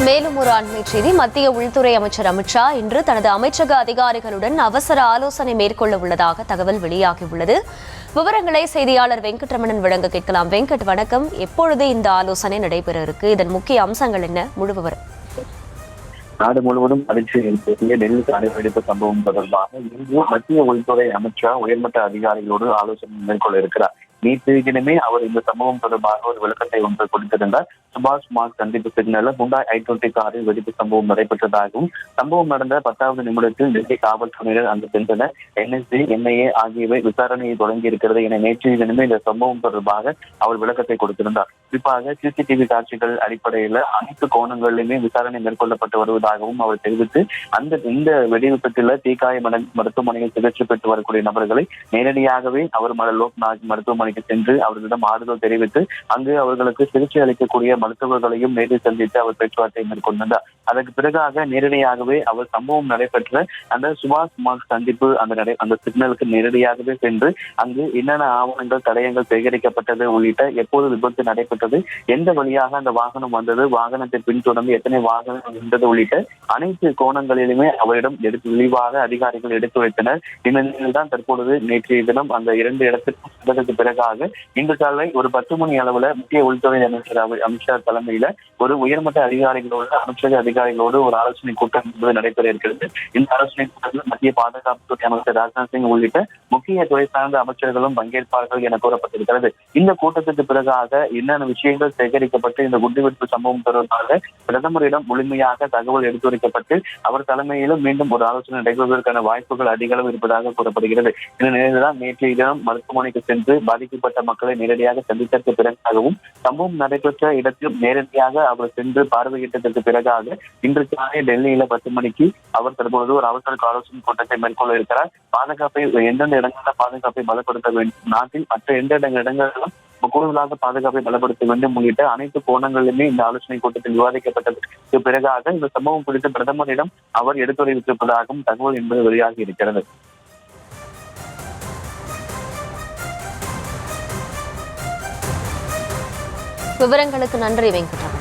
மேலும் ஒரு அண்மை செய்தி. மத்திய உள்துறை அமைச்சர் அமித்ஷா இன்று தனது அமைச்சக அதிகாரிகளுடன் அவசர ஆலோசனை மேற்கொள்ள உள்ளதாக தகவல் வெளியாகியுள்ளது. விவரங்களை செய்தியாளர் வெங்கட்ரமணன் வழங்க கேட்கலாம். வெங்கட், வணக்கம். எப்பொழுது இந்த ஆலோசனை நடைபெற இருக்கு? இதன் முக்கிய அம்சங்கள் என்ன? முழு விவரம். நாடு முழுவதும் அதிர்ச்சி ஏற்படுத்திய டெல்லி காரை வெடிப்பு சம்பவம் தொடர்பாக இன்று மத்திய உள்துறை அமைச்சர் உயர்மட்ட அதிகாரிகளோடு ஆலோசனை மேற்கொள்ள இருக்கிறார். நேற்று தினமே அவர் இந்த சம்பவம் தொடர்பாக ஒரு விளக்கத்தை ஒன்று கொடுத்திருந்தார். சுபாஷ் மார்க் சந்திப்பு சிக்னல்ல ஹுண்டாய் i20 காரில் வெடிப்பு சம்பவம் நடைபெற்றதாகவும், சம்பவம் நடந்த 10வது நிமிடத்தில் டெல்லி காவல்துறையினர் அங்கு சென்றனர். NSG, NIA ஆகியவை விசாரணையை தொடங்கி இருக்கிறது என நேற்று தினமே இந்த சம்பவம் தொடர்பாக அவர் விளக்கத்தை கொடுத்திருந்தார். குறிப்பாக CCTV காட்சிகள் அடிப்படையில் அனைத்து கோணங்களிலுமே விசாரணை மேற்கொள்ளப்பட்டு வருவதாகவும் அவர் தெரிவித்து, இந்த வெடிவிபத்தில் தீக்காய மருத்துவமனையில் சிகிச்சை பெற்று வரக்கூடிய நபர்களை நேரடியாகவே அவர் லோக்நாத் மருத்துவமனைக்கு சென்று அவர்களிடம் ஆறுதல் தெரிவித்து அங்கு அவர்களுக்கு சிகிச்சை அளிக்கக்கூடிய மருத்துவர்களையும் நேரில் சந்தித்து அவர் பேச்சுவார்த்தை மேற்கொண்டார். அதற்கு பிறகாக நேரடியாகவே அவர் சம்பவம் நடைபெற்ற அந்த சுபாஷ் மார்க் சந்திப்பு அந்த சிக்னலுக்கு நேரடியாகவே சென்று அங்கு என்னென்ன ஆவணங்கள் தடயங்கள் சேகரிக்கப்பட்டது உள்ளிட்ட எப்போது விபத்து நடைபெற்றது, எந்த வழியாக அந்த வாகனம் வந்தது, வாகனத்தை பின்தொடர்ந்து எத்தனை வாகனம் வந்தது உள்ளிட்ட அனைத்து கோணங்களிலுமே அவரிடம் விரிவாக அதிகாரிகள் எடுத்துரைத்தனர். இந்த நிலையில் தான் தற்பொழுது நேற்றைய தினம் அந்த 2 இடத்திற்கு பிறகாக இன்று காலை ஒரு 10 மணி அளவுல முக்கிய உள்துறை அமைச்சர் அமித்ஷா தலைமையில ஒரு உயர்மட்ட அதிகாரிகளோடு அமைச்சக அதிகாரிகளோடு ஒரு ஆலோசனை கூட்டம் என்பது நடைபெற இருக்கிறது. இந்த ஆலோசனை கூட்டத்தில் மத்திய பாதுகாப்புத்துறை அமைச்சர் ராஜ்நாத் சிங் உள்ளிட்ட முக்கிய துறை சார்ந்த அமைச்சர்களும் பங்கேற்பார்கள் என கூறப்பட்டிருக்கிறது. இந்த கூட்டத்துக்கு பிறகாக என்னென்ன விஷயங்கள் சேகரிக்கப்பட்டு இந்த குண்டுவெடிப்பு சம்பவம் தொடர்பாக பிரதமரிடம் முழுமையாக தகவல் எடுத்துரைக்கப்பட்டு அவர் தலைமையிலும் மீண்டும் ஒரு ஆலோசனை நடைபெறுவதற்கான வாய்ப்புகள் அதிக அளவு இருப்பதாக கூறப்படுகிறது. இந்த நிலையில்தான் நேற்றைய தினம் மருத்துவமனைக்கு சென்று பாதிக்கப்பட்ட மக்களை நேரடியாக சந்தித்ததற்கு பிறகாகவும் சம்பவம் நடைபெற்ற இடத்தில் நேரடியாக அவர் சென்று பார்வையிட்டதற்கு பிறகாக இன்று காலை டெல்லியில 10 மணிக்கு அவர் தற்பொழுது ஒரு அவசர ஆலோசனை கூட்டத்தை மேற்கொள்ள இருக்கிறார். பாதுகாப்பை எந்தெந்த இடங்களில் பாதுகாப்பை பலப்படுத்த வேண்டும், நாட்டில் மற்ற எந்த இடங்களிலும் கூடுதலாக பாதுகாப்பை பலப்படுத்த வேண்டும் உள்ளிட்ட அனைத்து கோணங்களிலுமே இந்த ஆலோசனை கூட்டத்தில் விவாதிக்கப்பட்டதற்கு பிறகாக இந்த சம்பவம் குறித்து பிரதமரிடம் அவர் எடுத்துரைத்திருப்பதாகவும் தகவல் என்பது வெளியாகி இருக்கிறது. விவரங்களுக்கு நன்றி வெங்கட்.